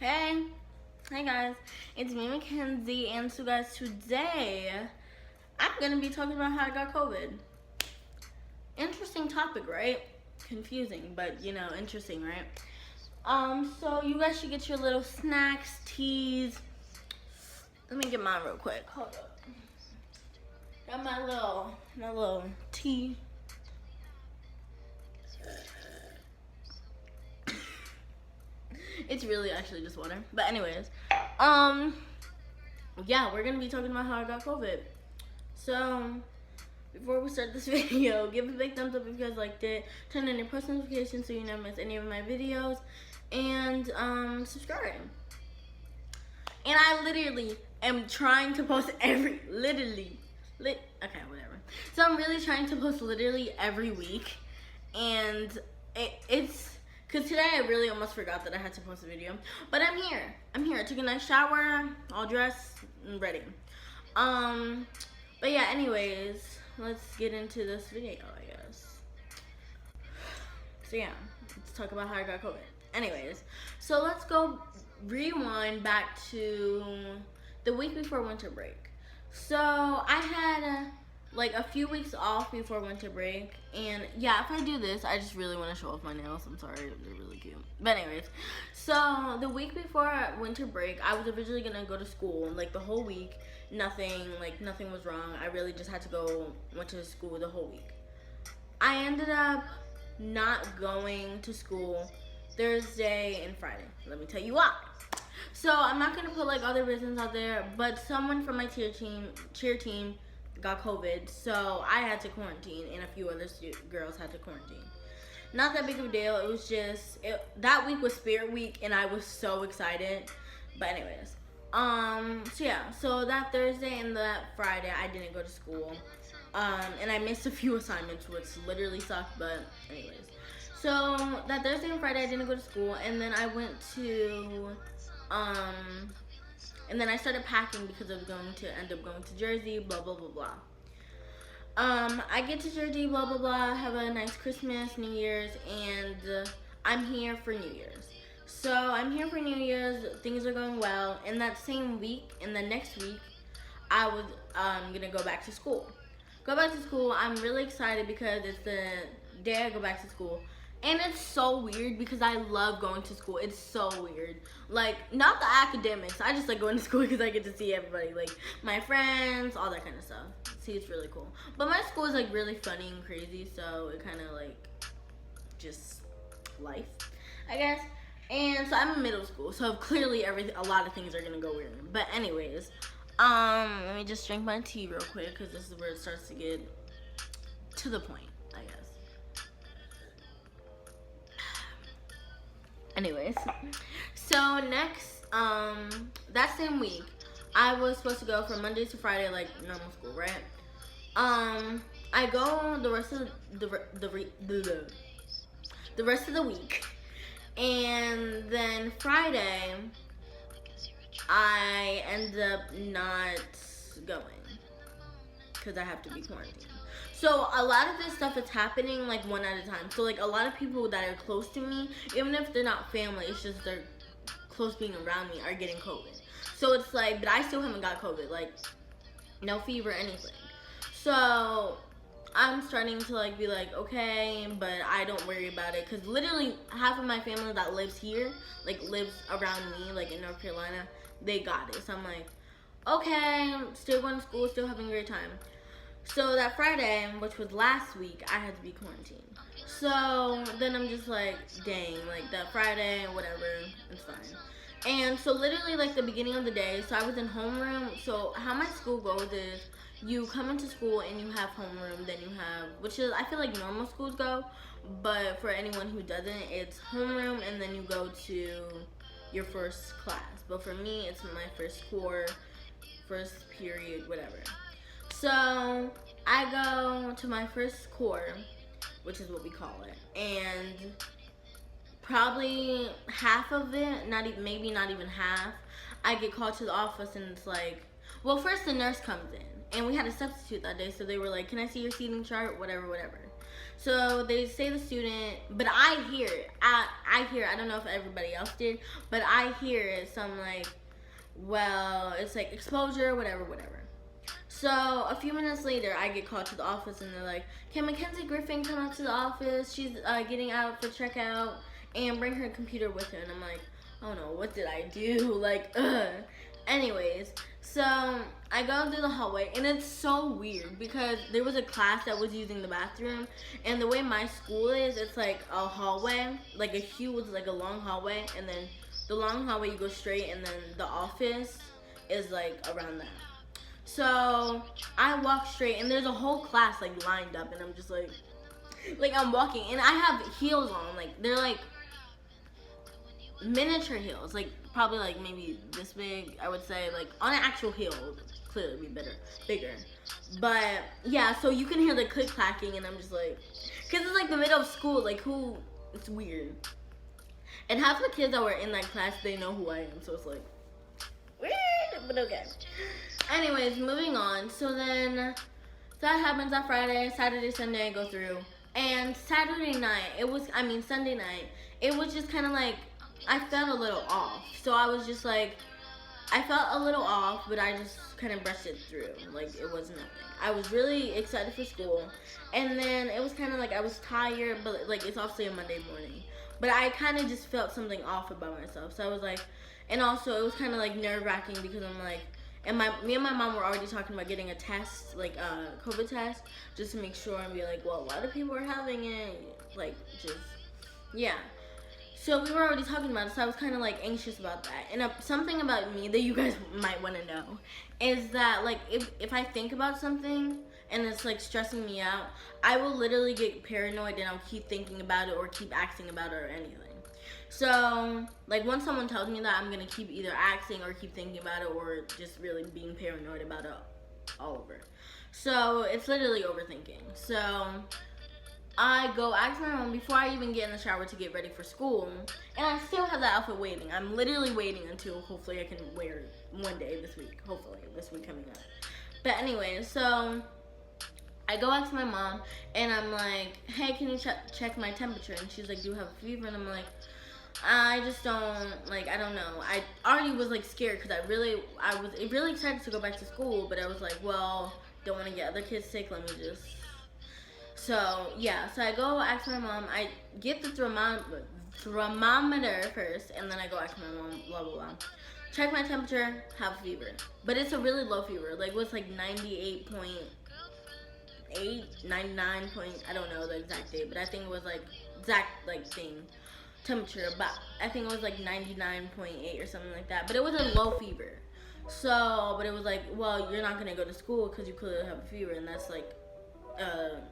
Hey guys, it's me Mackenzie, and so guys, today I'm gonna be talking about how I got COVID. Interesting topic, right? Confusing, but you know, interesting, right? So you guys should get your little snacks, teas. Let me get mine real quick. Hold up. Got my little tea. It's really actually just water. But anyways, yeah, we're gonna be talking about how I got COVID. So before we start this video, give a big thumbs up if you guys liked it. Turn on your post notifications so you never miss any of my videos, and subscribe. And I literally am trying to post okay, whatever. So I'm really trying to post literally every week, and it's because today I really almost forgot that I had to post a video. But I'm here. I took a nice shower, all dressed and ready. But yeah, anyways, let's get into this video, I guess. So yeah, let's talk about how I got COVID. Anyways, so let's go rewind back to the week before winter break. So I had like a few weeks off before winter break, and yeah, if I do this, I just really want to show off my nails. I'm sorry, they're really cute. But anyways, so the week before winter break, I was originally gonna go to school like the whole week. Nothing was wrong. I really just had to went to school the whole week. I ended up not going to school Thursday and Friday. Let me tell you why. So I'm not gonna put like other reasons out there, but someone from my cheer team got COVID, so I had to quarantine, and a few other girls had to quarantine. Not that big of a deal. It was just that week was Spirit Week, and I was so excited. But anyways, so yeah, so that Thursday and that Friday I didn't go to school, and I missed a few assignments, which literally sucked. But anyways, so that Thursday and Friday I didn't go to school, and then I went to and then I started packing because I was going to end up going to Jersey, blah, blah, blah, blah. I get to Jersey, blah, blah, blah, have a nice Christmas, New Year's, and I'm here for New Year's. So I'm here for New Year's, things are going well. And that same week, and the next week, I was gonna go back to school. I'm really excited because it's the day I go back to school. And it's so weird because I love going to school. It's so weird. Like, not the academics. I just like going to school because I get to see everybody. Like, my friends, all that kind of stuff. See, it's really cool. But my school is, like, really funny and crazy. So, it kind of, like, just life, I guess. And so, I'm in middle school. So, clearly, a lot of things are going to go weird. But anyways, let me just drink my tea real quick because this is where it starts to get to the point, I guess. Anyways, so next, that same week, I was supposed to go from Monday to Friday, like normal school, right? I go the rest of the rest of the week, and then Friday, I end up not going because I have to be quarantined. So a lot of this stuff is happening like one at a time. So like a lot of people that are close to me, even if they're not family, it's just they're close being around me, are getting COVID. So it's like, but I still haven't got COVID, like no fever, anything. So I'm starting to like be like, okay, but I don't worry about it, because literally half of my family that lives here, like lives around me, like in North Carolina, they got it. So I'm like, okay, still going to school, still having a great time. So that Friday, which was last week, I had to be quarantined. So then I'm just like, dang, like that Friday, whatever, it's fine. And so literally like the beginning of the day, so I was in homeroom. So how my school goes is you come into school and you have homeroom, then you have, which is, I feel like normal schools go, but for anyone who doesn't, it's homeroom and then you go to your first class. But for me, it's my first core, first period, whatever. So I go to my first core, which is what we call it, and probably half of it, maybe not even half, I get called to the office, and it's like, well, first the nurse comes in, and we had a substitute that day, so they were like, can I see your seating chart, whatever. So they say the student, but I hear, I don't know if everybody else did, but I hear some like, well, it's like exposure, whatever. So a few minutes later, I get called to the office, and they're like, "Can Mackenzie Griffin come out to the office? She's getting out for checkout, and bring her computer with her." And I'm like, "Oh no, what did I do?" Like, ugh. Anyways, so I go through the hallway, and it's so weird because there was a class that was using the bathroom, and the way my school is, it's like a hallway, like a huge, like a long hallway, and then the long hallway you go straight, and then the office is like around that. So I walk straight, and there's a whole class like lined up, and I'm just like I'm walking, and I have heels on, like they're like miniature heels, like probably like maybe this big, I would say, like on an actual heel would clearly be bigger. But yeah, so you can hear the click clacking, and I'm just like, cause it's like the middle of school, like who? It's weird. And half the kids that were in that class, they know who I am, so it's like weird, but okay. Anyways, moving on. So then that happens on Friday, Saturday, Sunday I go through. And Sunday night, it was just kind of like, I felt a little off. So I was just like, I felt a little off, but I just kind of brushed it through. Like, it was nothing. I was really excited for school. And then it was kind of like I was tired, but like it's obviously a Monday morning. But I kind of just felt something off about myself. So I was like, and also it was kind of like nerve-wracking because I'm like, and me and my mom were already talking about getting a test, like a COVID test, just to make sure and be like, well, a lot of people are having it, like, just, yeah. So we were already talking about it, so I was kind of like anxious about that. And something about me that you guys might want to know is that like if I think about something and it's like stressing me out, I will literally get paranoid and I'll keep thinking about it or keep acting about it or anything. So, like, when someone tells me that, I'm going to keep either acting or keep thinking about it or just really being paranoid about it all over. So, it's literally overthinking. So, I go ask my mom before I even get in the shower to get ready for school. And I still have that outfit waiting. I'm literally waiting until hopefully I can wear it one day this week. Hopefully, this week coming up. But anyway, so I go ask my mom and I'm like, hey, can you check my temperature? And she's like, do you have a fever? And I'm like, I just don't, like, I don't know. I already was, like, scared because I was really excited to go back to school, but I was like, well, don't want to get other kids sick, let me just. So, yeah, so I go ask my mom. I get the thermometer first, and then I go ask my mom, blah, blah, blah. Check my temperature, have a fever. But it's a really low fever. Like, what's like 98.8, 99 point, I don't know the exact date, but I think it was, like, exact, like, thing. Temperature, but I think it was like 99.8 or something like that, but it was a low fever. So, but it was like, well, you're not gonna go to school because you clearly have a fever, and that's like a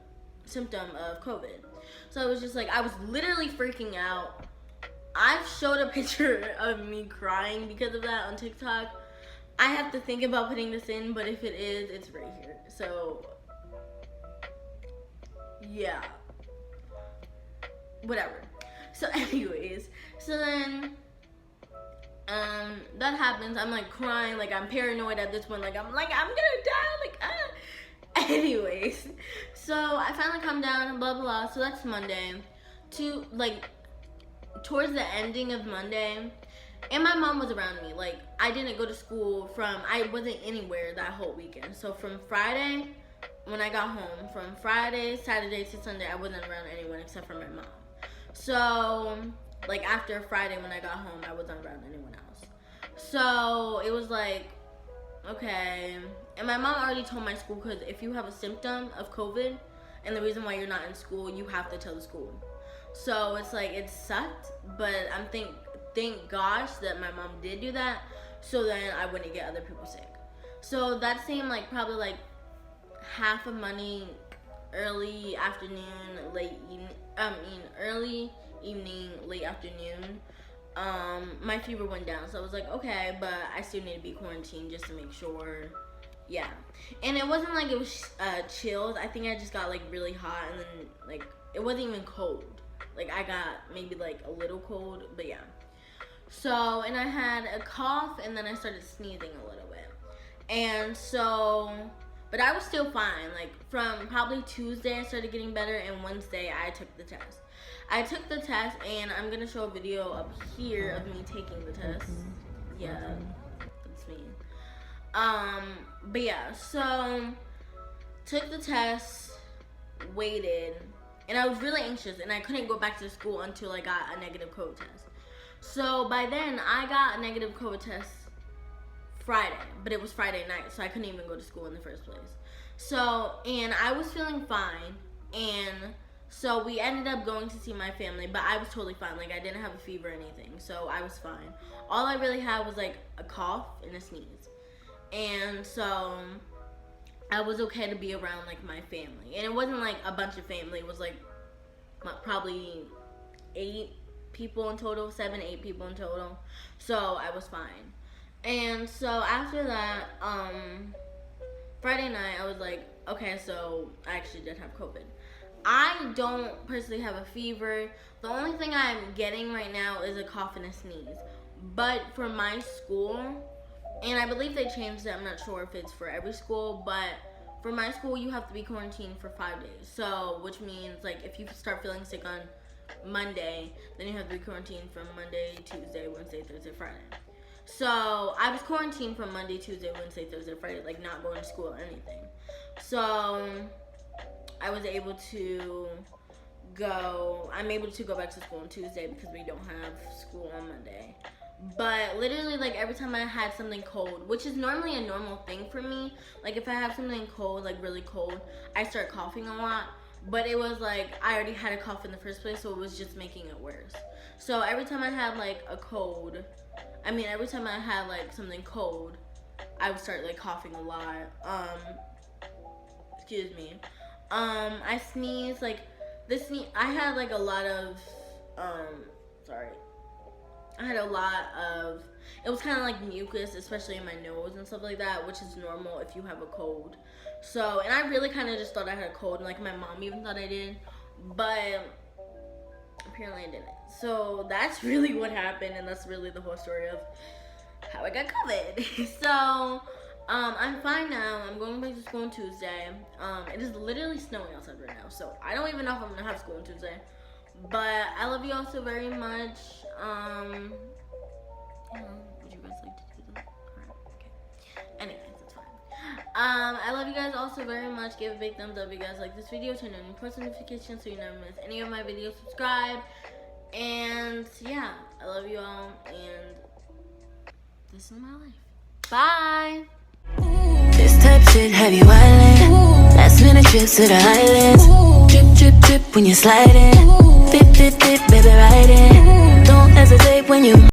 symptom of COVID. So I was just like, I was literally freaking out. I've showed a picture of me crying because of that on TikTok. I have to think about putting this in, but if it is, it's right here. So yeah, whatever. So anyways, so then that happens. I'm like crying, like I'm paranoid at this point, like I'm gonna die, like ah. Anyways, so I finally calm down and blah blah blah. So that's Monday. Towards the ending of Monday, and my mom was around me. Like I didn't go to school I wasn't anywhere that whole weekend. So from Friday, when I got home, from Friday, Saturday to Sunday, I wasn't around anyone except for my mom. So, like, after Friday when I got home, I wasn't around anyone else. So, it was like, okay. And my mom already told my school, because if you have a symptom of COVID, and the reason why you're not in school, you have to tell the school. So, it's like, it sucked, but thank gosh that my mom did do that, so then I wouldn't get other people sick. So, that seemed like probably like half of Monday, early afternoon, early evening, late afternoon, my fever went down. So I was like, okay, but I still need to be quarantined just to make sure. Yeah. And it wasn't like it was chilled. I think I just got like really hot, and then like it wasn't even cold. Like I got maybe like a little cold, but yeah. So, and I had a cough, and then I started sneezing a little bit. And so, But I was still fine. Like from probably Tuesday I started getting better, and Wednesday I took the test. I took the test, and I'm gonna show a video up here of me taking the test. Yeah, that's me. But yeah, so took the test, waited, and I was really anxious, and I couldn't go back to school until I got a negative COVID test. So by then I got a negative COVID test Friday, but it was Friday night, so I couldn't even go to school in the first place. So, and I was feeling fine, and so we ended up going to see my family, but I was totally fine. Like, I didn't have a fever or anything, so I was fine. All I really had was like a cough and a sneeze, and so I was okay to be around like my family. And it wasn't like a bunch of family, it was like probably 8 people in total, 7, 8 people in total, so I was fine. And so after that, Friday night, I was like, okay, so I actually did have COVID. I don't personally have a fever. The only thing I'm getting right now is a cough and a sneeze. But for my school, and I believe they changed it, I'm not sure if it's for every school, but for my school, you have to be quarantined for 5 days. So, which means, like, if you start feeling sick on Monday, then you have to be quarantined from Monday, Tuesday, Wednesday, Thursday, Friday. So I was quarantined from Monday, Tuesday, Wednesday, Thursday, Friday, like not going to school or anything. So I was able to I'm able to go back to school on Tuesday because we don't have school on Monday. But literally, like, every time I had something cold, which is normally a normal thing for me, like if I have something cold, like really cold, I start coughing a lot. But it was like I already had a cough in the first place, so it was just making it worse. So every time I had like every time I had like something cold, I would start like coughing a lot. Excuse me. I sneezed, like I had like a lot of it was kind of like mucus, especially in my nose and stuff like that, which is normal if you have a cold. So, and I really kind of just thought I had a cold, and like my mom even thought I did, but apparently I didn't. So that's really what happened, and that's really the whole story of how I got COVID. So I'm fine now. I'm going back to school on Tuesday. It is literally snowing outside right now, so I don't even know if I'm gonna have school on Tuesday. But I love you all so very much. Would you guys like to do that? Alright, okay. Anyways, it's fine. I love you guys all so very much. Give a big thumbs up if you guys like this video. Turn on your post notifications so you never miss any of my videos. Subscribe. And yeah, I love you all. And this is my life. Bye. This type shit have you island. Last minute trips to the islands. Drip, drip, drip when you're sliding. Dip, dip, dip, baby, riding. Don't hesitate when you